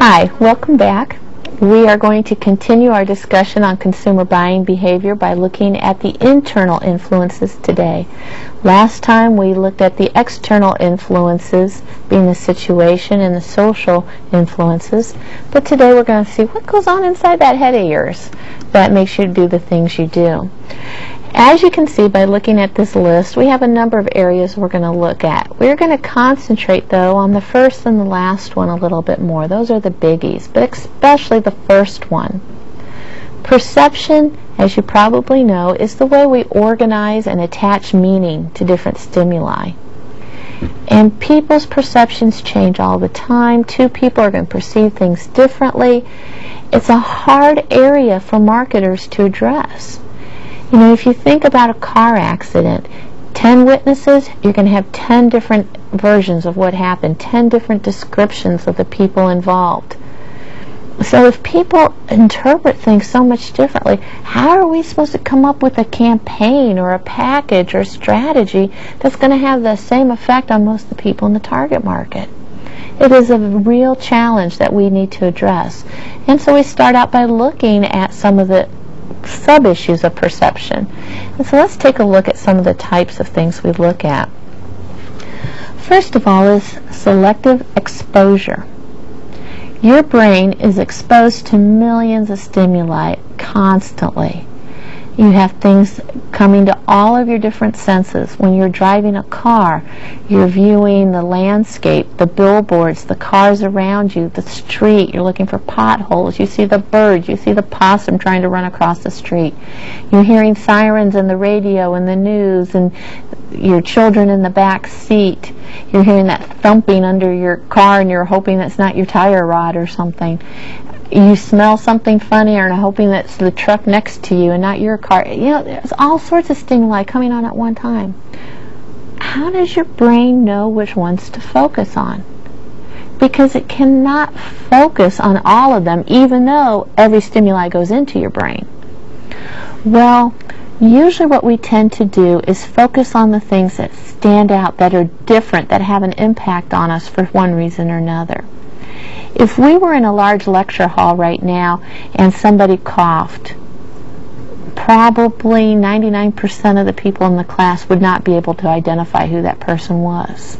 Hi, welcome back. We are going to continue our discussion on consumer buying behavior by looking at the internal influences today. Last time we looked at the external influences, being the situation, and the social influences, but today we're going to see what goes on inside that head of yours that makes you do the things you do. As you can see by looking at this list, we have a number of areas we're going to look at. We're going to concentrate, though, on the first and the last one a little bit more. Those are the biggies, but especially the first one. Perception, as you probably know, is the way we organize and attach meaning to different stimuli. And people's perceptions change all the time. Two people are going to perceive things differently. It's a hard area for marketers to address. You know, if you think about a car accident, 10 witnesses, you're going to have 10 different versions of what happened, 10 different descriptions of the people involved. So if people interpret things so much differently, how are we supposed to come up with a campaign or a package or a strategy that's going to have the same effect on most of the people in the target market? It is a real challenge that we need to address. And so we start out by looking at some of the sub-issues of perception. And so let's take a look at some of the types of things we look at. First of all is selective exposure. Your brain is exposed to millions of stimuli constantly. You have things coming to all of your different senses. When you're driving a car, you're viewing the landscape, the billboards, the cars around you, the street. You're looking for potholes. You see the birds. You see the possum trying to run across the street. You're hearing sirens in the radio and the news, and your children in the back seat. You're hearing that thumping under your car, and you're hoping that's not your tire rod or something. You smell something funny and are hoping that's the truck next to you and not your car. You know, there's all sorts of stimuli coming on at one time. How does your brain know which ones to focus on? Because it cannot focus on all of them, even though every stimuli goes into your brain. Well, usually what we tend to do is focus on the things that stand out, that are different, that have an impact on us for one reason or another. If we were in a large lecture hall right now and somebody coughed, probably 99% of the people in the class would not be able to identify who that person was.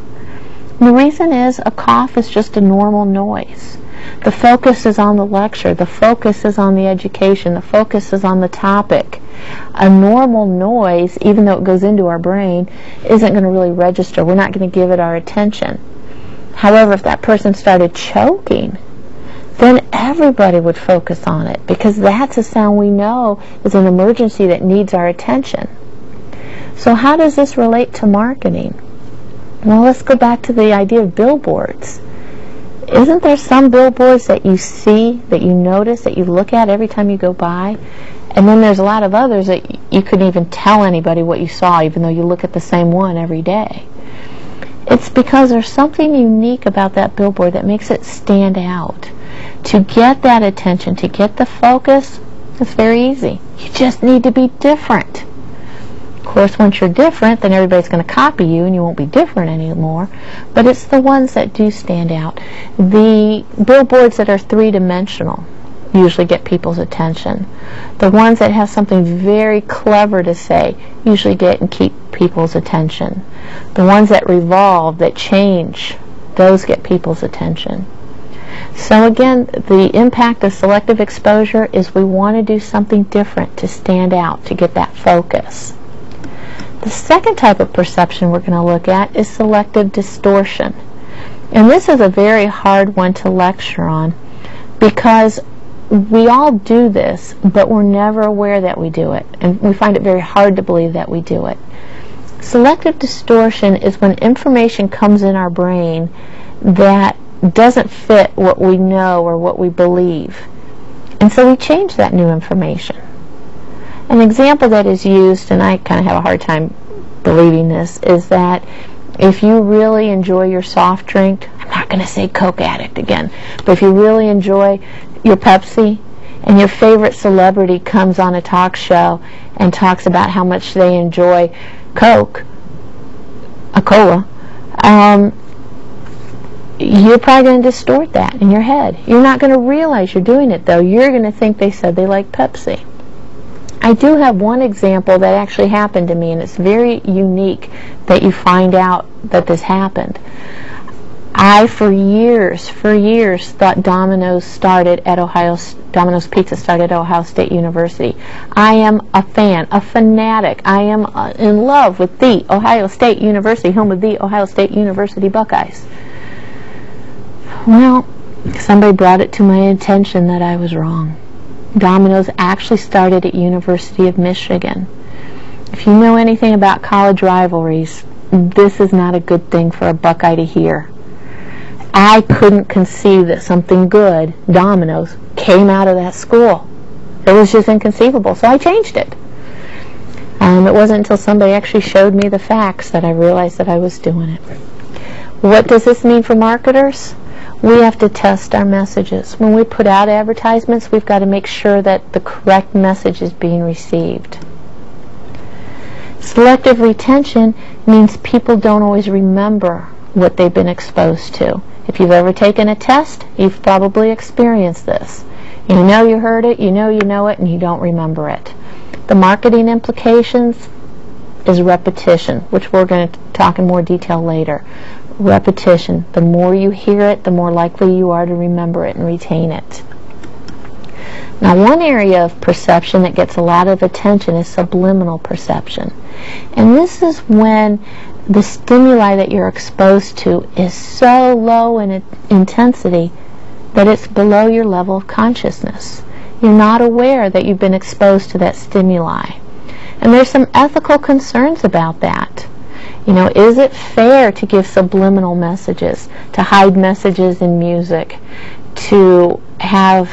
And the reason is a cough is just a normal noise. The focus is on the lecture. The focus is on the education. The focus is on the topic. A normal noise, even though it goes into our brain, isn't going to really register. We're not going to give it our attention. However, if that person started choking, then everybody would focus on it, because that's a sound we know is an emergency that needs our attention. So how does this relate to marketing? Well, let's go back to the idea of billboards. Isn't there some billboards that you see, that you notice, that you look at every time you go by? And then there's a lot of others that you couldn't even tell anybody what you saw, even though you look at the same one every day. It's because there's something unique about that billboard that makes it stand out. To get that attention, to get the focus, it's very easy. You just need to be different. Of course, once you're different, then everybody's going to copy you and you won't be different anymore. But it's the ones that do stand out. The billboards that are three-dimensional usually get people's attention. The ones that have something very clever to say usually get and keep people's attention. The ones that revolve, that change, those get people's attention. So again, the impact of selective exposure is we want to do something different to stand out, to get that focus. The second type of perception we're going to look at is selective distortion. And this is a very hard one to lecture on, because we all do this, but we're never aware that we do it, and we find it very hard to believe that we do it. Selective distortion is when information comes in our brain that doesn't fit what we know or what we believe, and so we change that new information. An example that is used, and I kind of have a hard time believing this, is that If you really enjoy your soft drink, I'm not going to say Coke addict again, but if you really enjoy your Pepsi and your favorite celebrity comes on a talk show and talks about how much they enjoy Coke, a cola, you're probably going to distort that in your head. You're not going to realize you're doing it, though. You're going to think they said they like Pepsi. I do have one example that actually happened to me, and it's very unique that you find out that this happened. I, for years, thought Domino's Pizza started at Ohio State University. I am a fan, a fanatic. I am in love with the Ohio State University, home of the Ohio State University Buckeyes. Well, somebody brought it to my attention that I was wrong. Domino's actually started at University of Michigan. If you know anything about college rivalries, this is not a good thing for a Buckeye to hear. I couldn't conceive that something good, Domino's, came out of that school. It was just inconceivable, so I changed it. It wasn't until somebody actually showed me the facts that I realized that I was doing it. What does this mean for marketers? We have to test our messages. When we put out advertisements, we've got to make sure that the correct message is being received. Selective retention means people don't always remember what they've been exposed to. If you've ever taken a test, you've probably experienced this. You know you heard it, you know it, and you don't remember it. The marketing implications is repetition, which we're going to talk in more detail later. Repetition. The more you hear it, the more likely you are to remember it and retain it. Now, one area of perception that gets a lot of attention is subliminal perception. And this is when the stimuli that you're exposed to is so low in intensity that it's below your level of consciousness. You're not aware that you've been exposed to that stimuli. And there's some ethical concerns about that. You know, is it fair to give subliminal messages, to hide messages in music, to have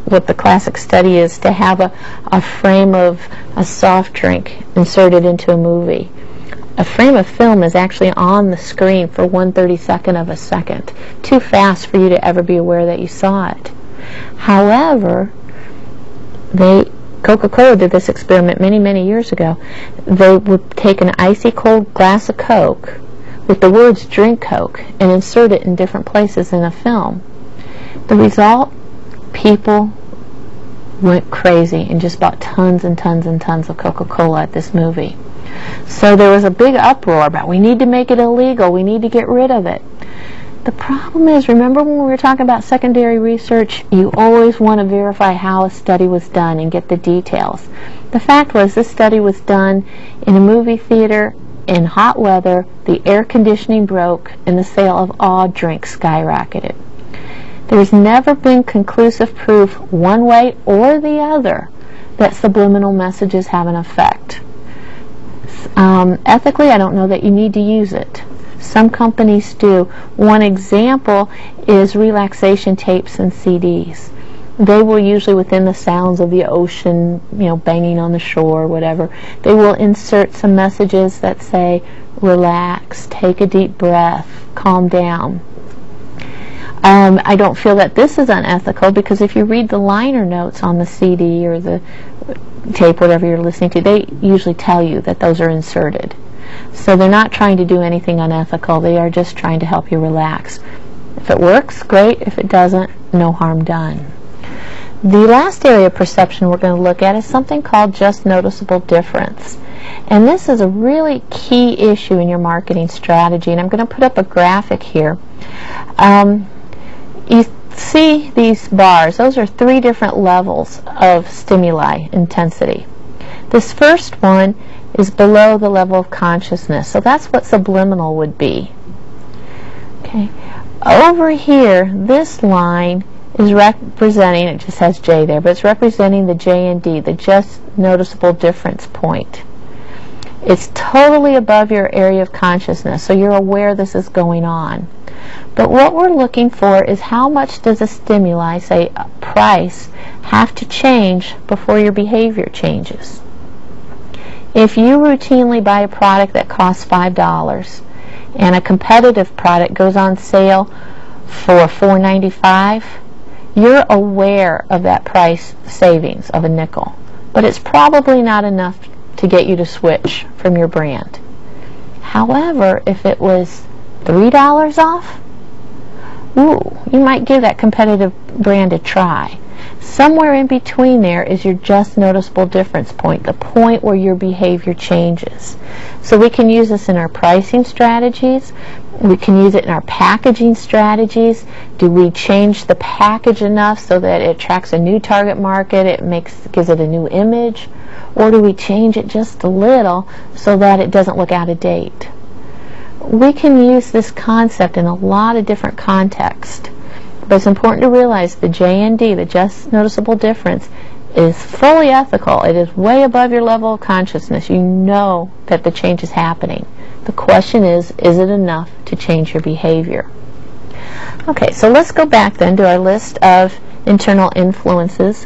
what the classic study is, to have a frame of a soft drink inserted into a movie? A frame of film is actually on the screen for 1/32 of a second, too fast for you to ever be aware that you saw it. However, Coca-Cola did this experiment many years ago. They would take an icy cold glass of Coke with the words "Drink Coke" and insert it in different places in a film. The result? People went crazy and just bought tons and tons and tons of Coca-Cola at this movie. So there was a big uproar about, we need to make it illegal, we need to get rid of it. The problem is, remember when we were talking about secondary research, you always want to verify how a study was done and get the details. The fact was, this study was done in a movie theater in hot weather, the air conditioning broke, and the sale of all drinks skyrocketed. There's never been conclusive proof one way or the other that subliminal messages have an effect. Ethically, I don't know that you need to use it. Some companies do. One example is relaxation tapes and CDs. They will usually, within the sounds of the ocean, banging on the shore, whatever, they will insert some messages that say, relax, take a deep breath, calm down. I don't feel that this is unethical, because if you read the liner notes on the CD or the tape, whatever you're listening to, they usually tell you that those are inserted. So they're not trying to do anything unethical. They are just trying to help you relax. If it works, great. If it doesn't, no harm done. The last area of perception we're going to look at is something called just noticeable difference. And this is a really key issue in your marketing strategy. And I'm going to put up a graphic here. You see these bars. Those are 3 different levels of stimuli intensity. This first one is below the level of consciousness. So that's what subliminal would be. Okay. Over here, this line is representing, it just has J there, but it's representing the J and D, the just noticeable difference point. It's totally above your area of consciousness, so you're aware this is going on. But what we're looking for is how much does a stimuli, say a price, have to change before your behavior changes. If you routinely buy a product that costs $5 and a competitive product goes on sale for $4.95, you're aware of that price savings of a nickel, but it's probably not enough to get you to switch from your brand. However, if it was $3 off, you might give that competitive brand a try. Somewhere in between there is your just noticeable difference point, the point where your behavior changes. So we can use this in our pricing strategies. We can use it in our packaging strategies. Do we change the package enough so that it attracts a new target market, gives it a new image? Or do we change it just a little so that it doesn't look out of date? We can use this concept in a lot of different contexts. But it's important to realize the JND, the just noticeable difference, is fully ethical. It is way above your level of consciousness. You know that the change is happening. The question is it enough to change your behavior? Okay, so let's go back then to our list of internal influences.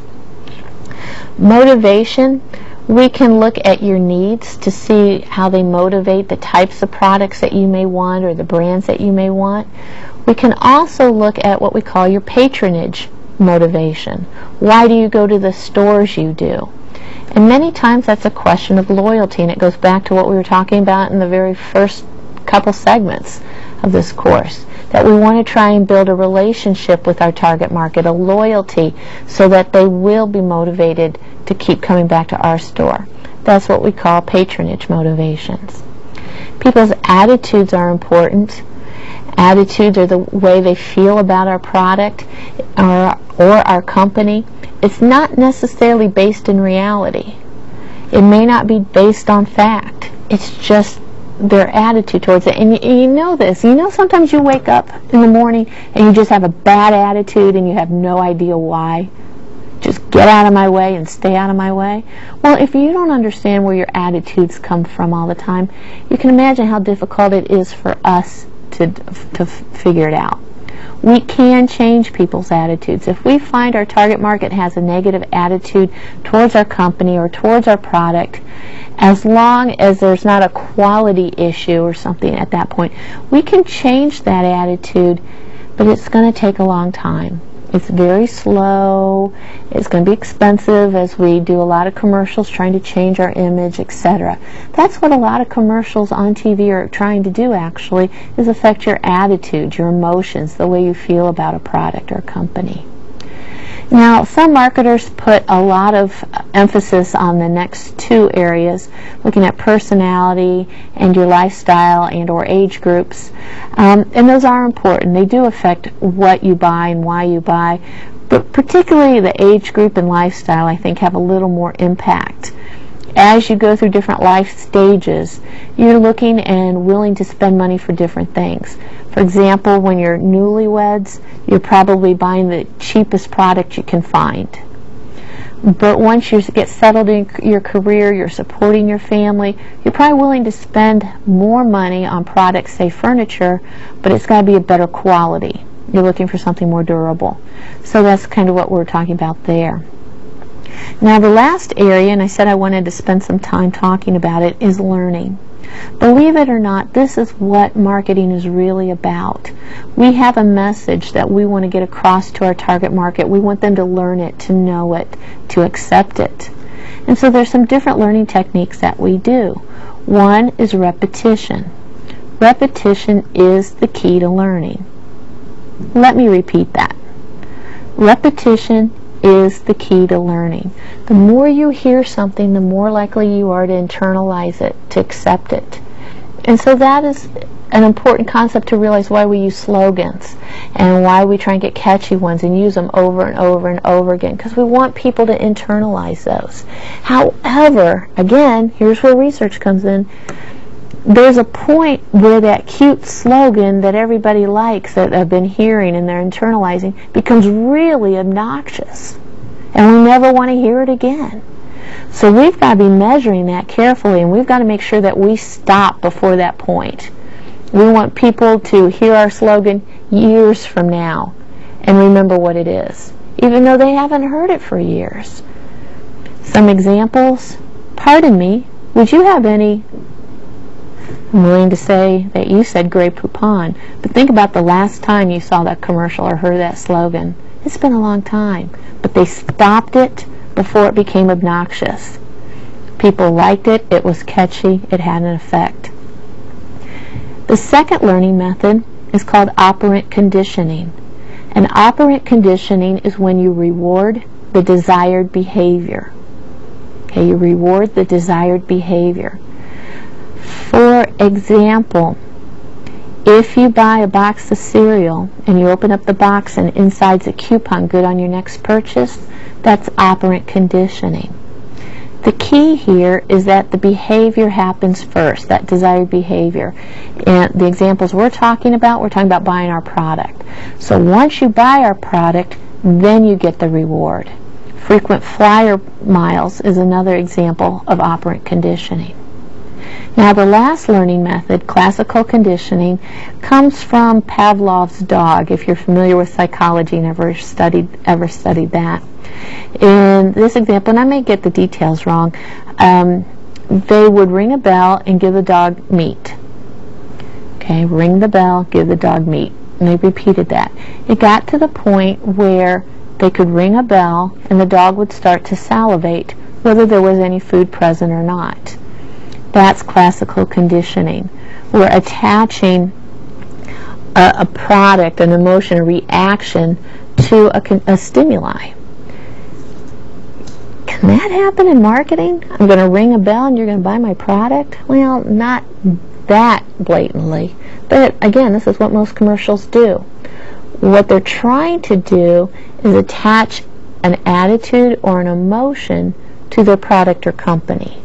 Motivation. We can look at your needs to see how they motivate the types of products that you may want or the brands that you may want. We can also look at what we call your patronage motivation. Why do you go to the stores you do? And many times that's a question of loyalty, and it goes back to what we were talking about in the very first couple segments of this course, that we want to try and build a relationship with our target market, a loyalty, so that they will be motivated to keep coming back to our store. That's what we call patronage motivations. People's attitudes are important. Attitudes are the way they feel about our product or our company. It's not necessarily based in reality. It may not be based on fact. It's just their attitude towards it. And you know this. You know sometimes you wake up in the morning and you just have a bad attitude and you have no idea why. Just get out of my way and stay out of my way. Well, if you don't understand where your attitudes come from all the time, you can imagine how difficult it is for us to figure it out. We can change people's attitudes. If we find our target market has a negative attitude towards our company or towards our product, as long as there's not a quality issue or something at that point, we can change that attitude, but it's going to take a long time. It's very slow. It's going to be expensive as we do a lot of commercials trying to change our image, etc. That's what a lot of commercials on TV are trying to do, actually, is affect your attitude, your emotions, the way you feel about a product or a company. Now, some marketers put a lot of emphasis on the next two areas, looking at personality and your lifestyle and or age groups. And those are important. They do affect what you buy and why you buy. But particularly the age group and lifestyle, I think, have a little more impact. As you go through different life stages, you're looking and willing to spend money for different things. For example, when you're newlyweds, you're probably buying the cheapest product you can find. But once you get settled in your career, you're supporting your family, you're probably willing to spend more money on products, say furniture, but it's got to be a better quality. You're looking for something more durable. So that's kind of what we're talking about there. Now the last area, and I said I wanted to spend some time talking about it, is learning. Believe it or not, this is what marketing is really about. We have a message that we want to get across to our target market. We want them to learn it, to know it, to accept it. And so there's some different learning techniques that we do. One is repetition. Repetition is the key to learning. Let me repeat that. Repetition is the key to learning. The more you hear something, the more likely you are to internalize it, to accept it. And so that is an important concept to realize why we use slogans and why we try and get catchy ones and use them over and over and over again, because we want people to internalize those. However, again, here's where research comes in. There's a point where that cute slogan that everybody likes, that I've been hearing and they're internalizing, becomes really obnoxious. And we never want to hear it again. So we've got to be measuring that carefully, and we've got to make sure that we stop before that point. We want people to hear our slogan years from now and remember what it is, even though they haven't heard it for years. Some examples. Pardon me, would you have any I'm willing to say that you said Grey Poupon, but think about the last time you saw that commercial or heard that slogan. It's been a long time, but they stopped it before it became obnoxious. People liked it, it was catchy, it had an effect. The second learning method is called operant conditioning. And operant conditioning is when you reward the desired behavior. Okay, you reward the desired behavior. For example, if you buy a box of cereal and you open up the box and inside's a coupon good on your next purchase, that's operant conditioning. The key here is that the behavior happens first, that desired behavior. And the examples we're talking about buying our product. So once you buy our product, then you get the reward. Frequent flyer miles is another example of operant conditioning. Now the last learning method, classical conditioning, comes from Pavlov's dog, if you're familiar with psychology and ever studied that. In this example, and I may get the details wrong, they would ring a bell and give the dog meat. Okay, ring the bell, give the dog meat. And they repeated that. It got to the point where they could ring a bell and the dog would start to salivate, whether there was any food present or not. That's classical conditioning. We're attaching a product, an emotion, a reaction to a stimuli. Can that happen in marketing? I'm going to ring a bell and you're going to buy my product? Well, not that blatantly. But again, this is what most commercials do. What they're trying to do is attach an attitude or an emotion to their product or company.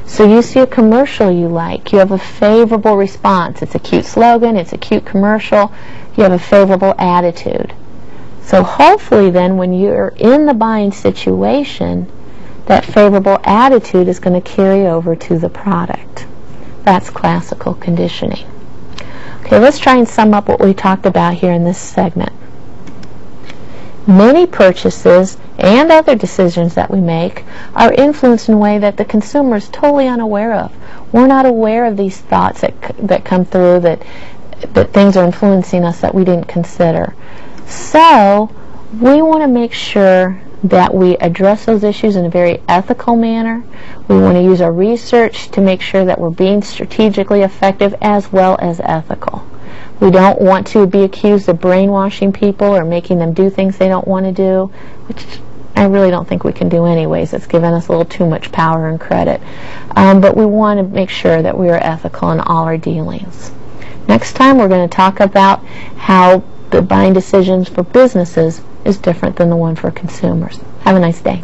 So you see a commercial you like, you have a favorable response. It's a cute slogan, it's a cute commercial, you have a favorable attitude. So hopefully then when you're in the buying situation, that favorable attitude is going to carry over to the product. That's classical conditioning. Okay, let's try and sum up what we talked about here in this segment. Many purchases and other decisions that we make are influenced in a way that the consumer is totally unaware of. We're not aware of these thoughts that come through, that things are influencing us that we didn't consider. So we want to make sure that we address those issues in a very ethical manner. We want to use our research to make sure that we're being strategically effective as well as ethical. We don't want to be accused of brainwashing people or making them do things they don't want to do, which I really don't think we can do anyways. It's given us a little too much power and credit. But we want to make sure that we are ethical in all our dealings. Next time we're going to talk about how the buying decisions for businesses is different than the one for consumers. Have a nice day.